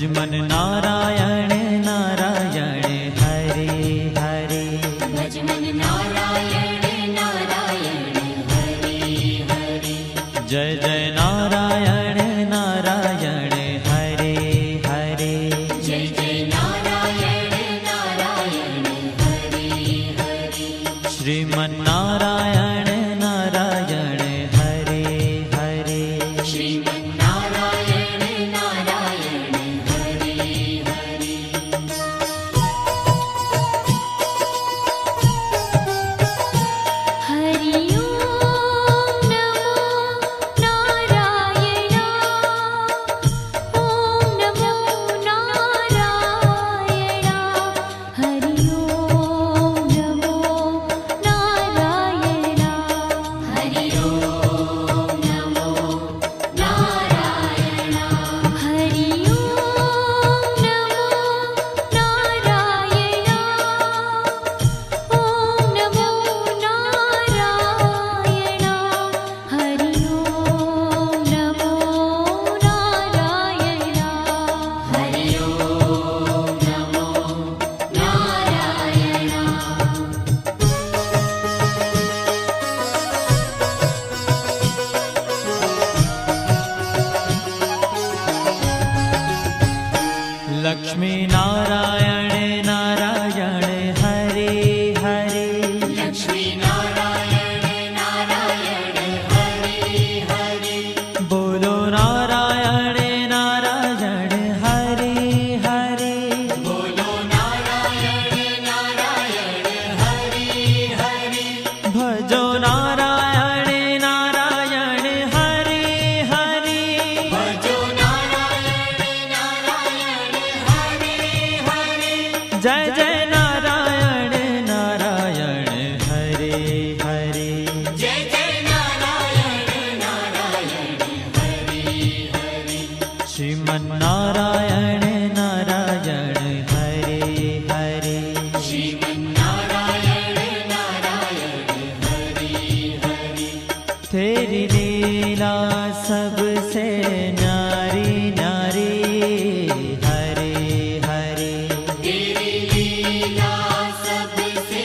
भजमन नारायण नारायण हरे हरे। भजमन नारायण नारायण हरे हरे। जय जय नारायण नारायण हरे हरे। जय जय नारायण नारायण हरे हरे। श्रीमन नारायण नारायण हरे हरे। श्रीमन नारायण नारायण हरे हरे। हरि ओम नमो नारायण। ओम नमो नारायण। हरि ओम नमो नारायण। हरि ओम नमो नारायण। हरि ओम नमो नारायण। ओम नमो नारायण। हरि ओम नमो नारायण। हरि ओम नमो नारायण। लक्ष्मी नारायण नारायण हरे हरे। लक्ष्मी नारायण नारायण हरे हरे। बोलो नारायण नारायण हरे हरे। बोलो नारायण नारायण हरे हरे। भजो नारायण नारायण हरे हरे। भजो नारायण नारायण हरे हरे। जय जय नारायण नारायण हरे हरे। जय जय नारायण नारायण हरे हरे। श्रीमन नारायण नारायण हरे हरे। श्रीमन नारायण नारायण हरे हरे। तेरी लीला सबसे न्यारी न्यारी हरे हरे। तेरी लीला सबसे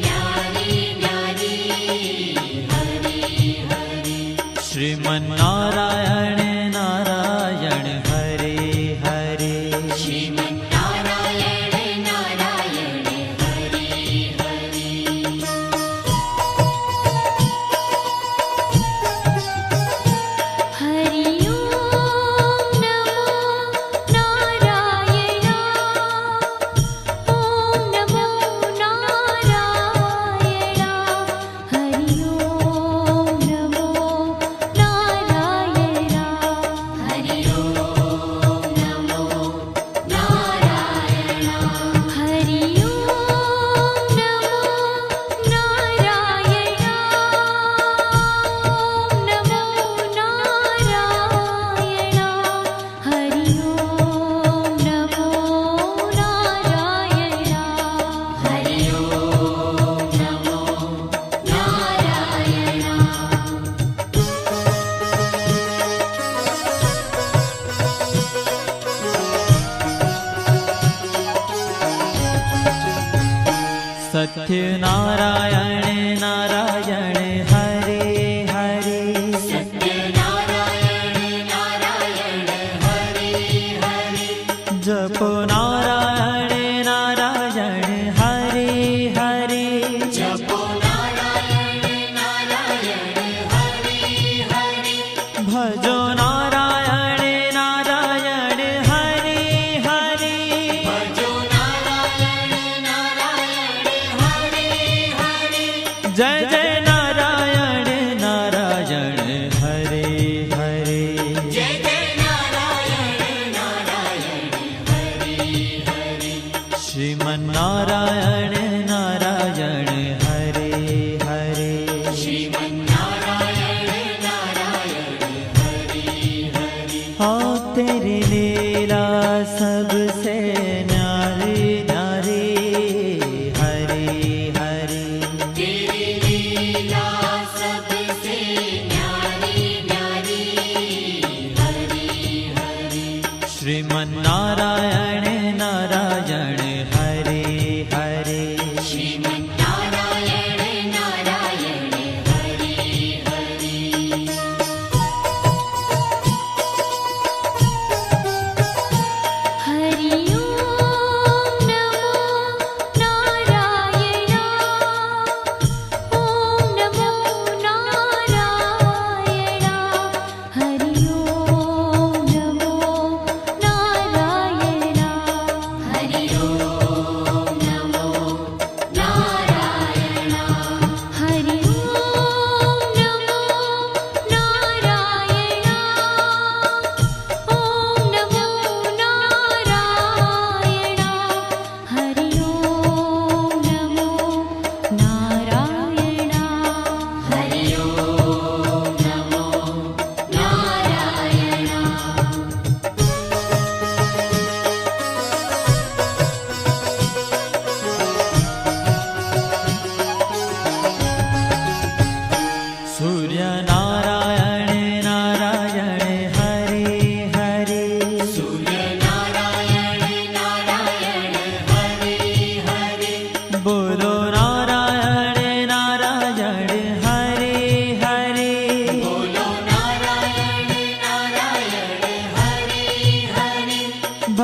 न्यारी न्यारी हरे हरे। श्रीमन नारायण नारायण हरे हरे। श्रीमन नारायण नारायण हरे हरे। हरि ओम नमो नारायण। ओम नमो नारायण। हरि ओम नमो नारायण। हरि ओम नमो नारायण। हरि ओम नमो नारायण। ओम नमो नारायण। हरि ओम नमो नारायण। हरि ओम नमो सत्य नारायण नारायण हरे हरे। सत्य नारायण नारायण हरे हरे। जपो नारायण नारायण हरे हरे। जपो नारायण नारायण हरे हरे। भजो नारायण नारायण हरे हरे। भजो नारायण नारायण हरे हरे। जय जय नारायण नारायण हरे हरे। जय जय नारायण नारायण हरे हरे। श्रीमन नारायण नारायण हरे हरे। श्रीमन नारायण नारायण हरे हरे। हाँ तेरी लीला सबसे न्यारी न्यारी हरे हरे। तेरी लीला सबसे न्यारी न्यारी हरे हरे। श्रीमन नारायण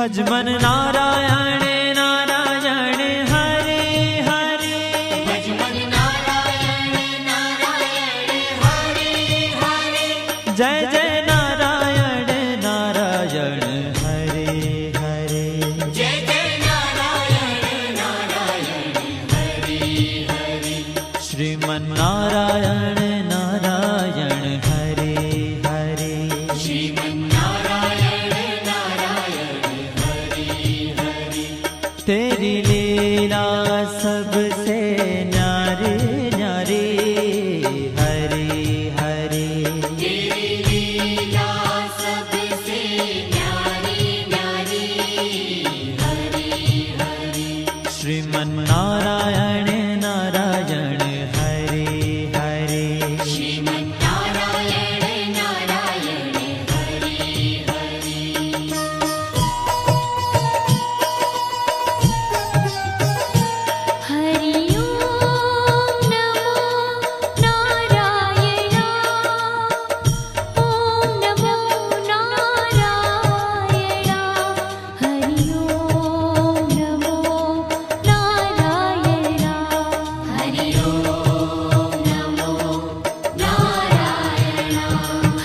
भज मन नारायण नारायण हरे हरे भज मन नारायण नारायण हरे हरे जय जय नारायण नारायण हरे हरे जय जय नारायण नारायण हरे हरे श्रीमन नारायण नारायण हरे हरे श्रीमन्नारायण नारायण हरे हरे तेरी लीला सबसे न्यारी न्यारी हरे हरे तेरी लीला सबसे न्यारी न्यारी हरे हरे श्रीमन नारायण नारायण हरे हरे श्रीमन्नारायण नारायण हरे हरे हरि ओम नमो नारायण ओम नमो नारायण हरि ओम नमो नारायण हरि ओम नमो नारायण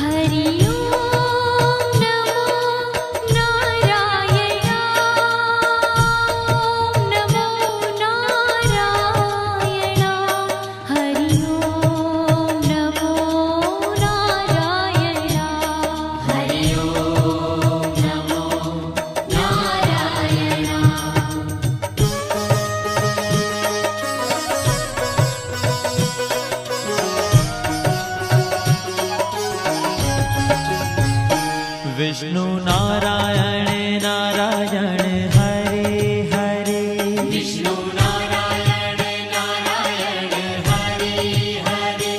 हरि ओम नमो नारायण ओम नमो नारायण हरि ओम नमो नारायण हरि ओम नमो नारायण विष्णु नारायण नारायण हरे हरे विष्णु नारायण नारायण हरे हरे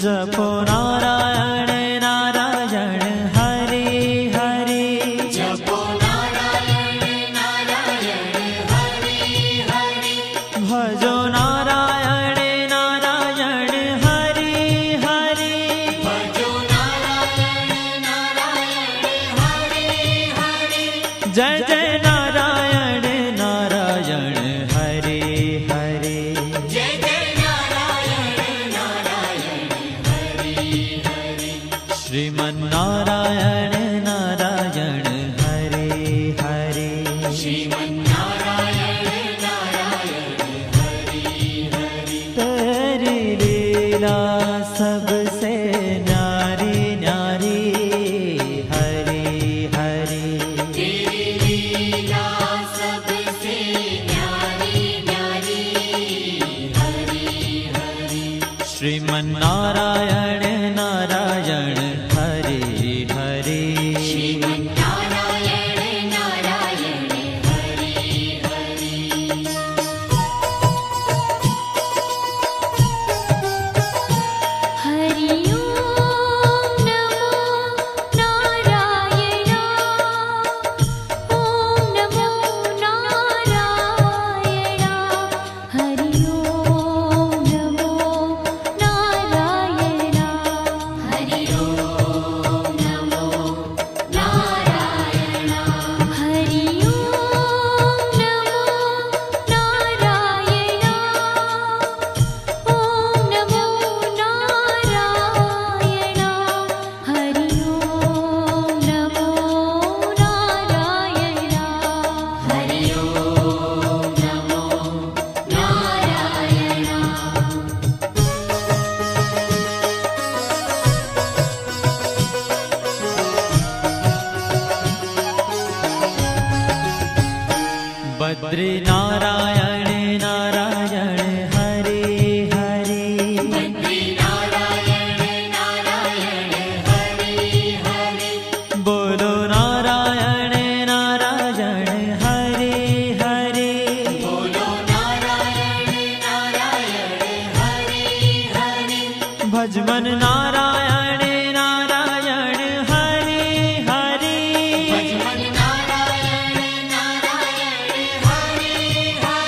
जपो नारायण नारायण हरे हरे जपो नारायण नारायण हरे हरे भजो नारायण नारायण हरे हरे भजो नारायण नारायण हरे हरे जय जय नारायण नारायण हरे हरे जय जय नारायण नारायण हरे हरे श्रीमन नारायण नारायण हरे हरे श्रीमन्नारायण नारायण हरे हरे तेरी लीला सबसे न्यारी न्यारी हरे हरे तेरी लीला सबसे न्यारी न्यारी हरे हरे श्रीमन नारायण नारायण हरे हरे श्रीमन्नारायण नारायण हरे हरे हरि ओम नमो नारायण ओम नमो नारायण हरि ओम नमो नारायण हरि ओम नमो नारायण हरि ओम नमो नारायण ओम नमो नारायण हरि ओम नमो नारायण हरि ओम नमो नारायण बद्री नारायण नारायण हरे हरे बद्री नारायण नारायण हरे हरे बोलो नारायण नारायण हरे हरे बोलो नारायण नारायण हरे हरे भज मन नारायण नारायण हरे हरे भज मन नारायण नारायण हरे हरे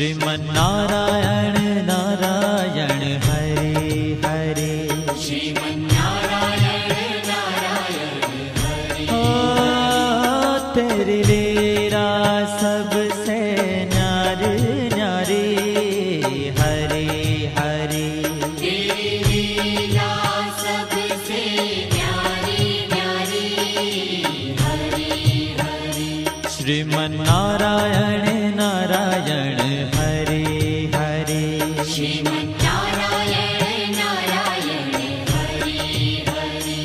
श्रीमन्नारायण नारायण हरे हरे श्रीमन्नारायण नारायण हरे ओ तेरी लीला सबसे न्यारी न्यारी हरे हरे तेरी लीला सबसे न्यारी न्यारी हरे हरे श्रीमन्नारायण नारायण हरे हरे श्रीमन्नारायण नारायण हरे हरे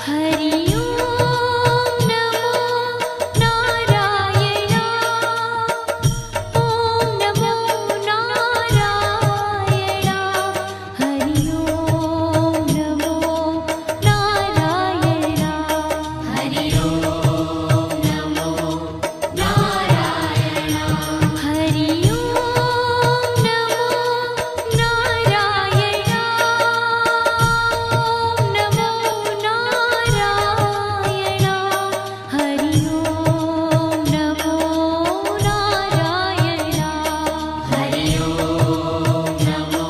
हरि ओम नमो नारायण ओम नमो नारायण हरि ओम नमो नारायण हरि ओम नमो नारायण हरि ओम नमो नारायण ओम नमो नारायण हरि ओम नमो नारायण हरि ओम नमो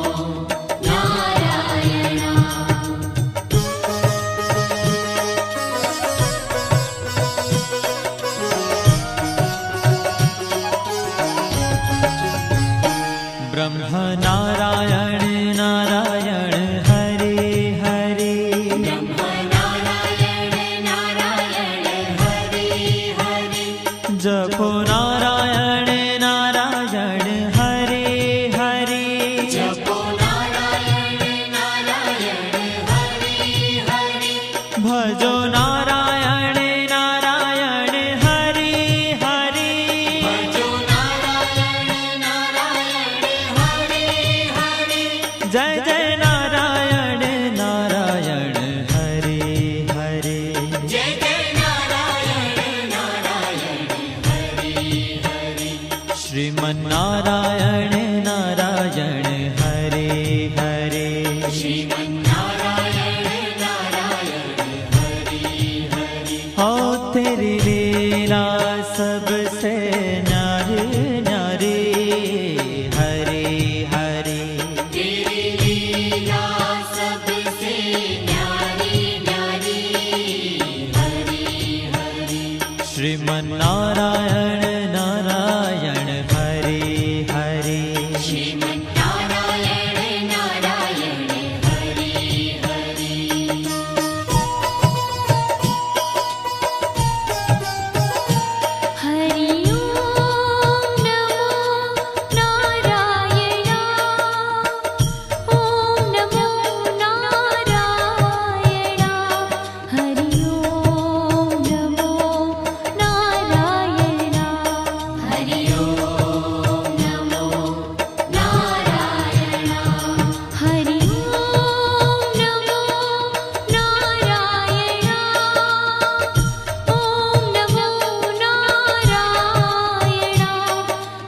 नारायण ब्रह्म नारायण नारायण हरे हरे ब्रह्म नारायण नारायण हरे हरे जपो नारायण नारायण हरे हरे जपो नारायण नारायण हरे हरे भजो नारायण नारायण हरे हरे भजो नारायण नारायण हरे हरे जय जय नारायण नारायण हरे हरे जय जय नारायण नारायण हरे हरे श्रीमन्नारायण नारायण हरे हरे श्रीमन्नारायण नारायण हरे हरे हो तेरी लीला सबसे न्यारी न्यारी हरे हरे तेरी लीला सबसे न्यारी न्यारी हरे हरे श्रीमन्नारायण नारायण हरे हरे श्रीमन्नारायण नारायण हरे हरे हरि ओम नमो नारायण ओम नमो नारायण हरि ओम नमो नारायण हरि ओम नमो नारायण हरि ओम नमो नारायण ओम नमो नारायण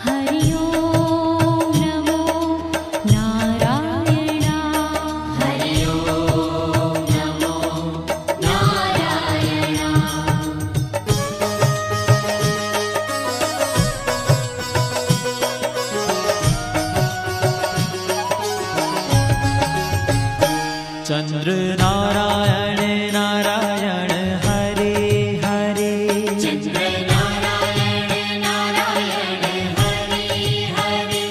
हरि ओम नमो नारायण हरि ओम नमो नारायण चंद्र नारायण नारायण हरे हरे चंद्र नारायण नारायण हरे हरे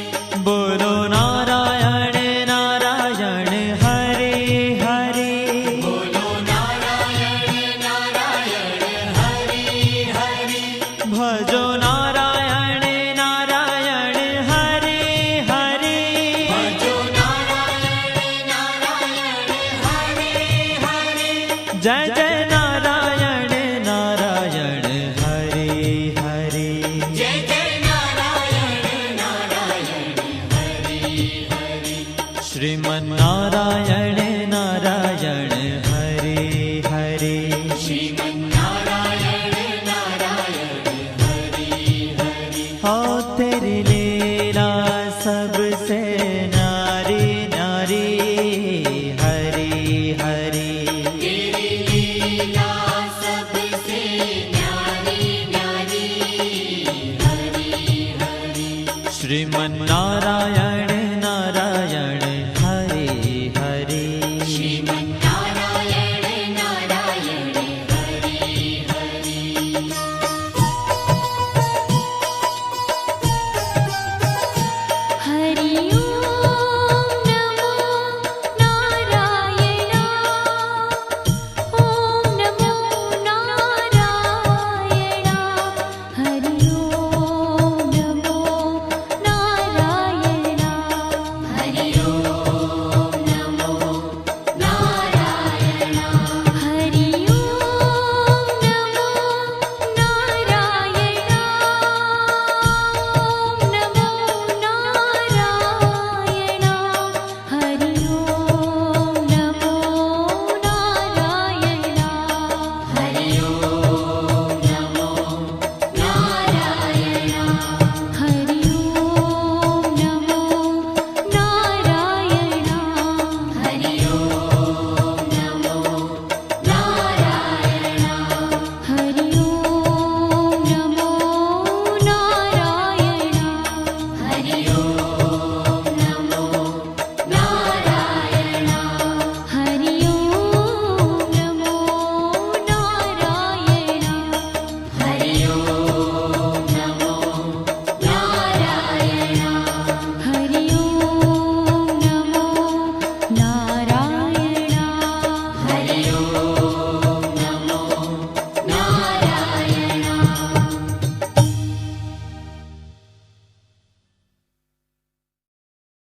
बोलो नारायण नारायण हरे हरे बोलो नारायण नारायण हरे हरे भजो नारायण नारायण हरे हरे भजो नारायण नारायण हरे हरे जय जय नारायण नारायण हरे हरे जय जय नारायण नारायण हरे हरे श्रीमन्नारायण नारायण हरे हरे श्रीमन्नारायण नारायण हरे हरे हो तेरी लीला सबसे न्यारी न्यारी हरे हरे तेरी लीला श्रीमन्नारायण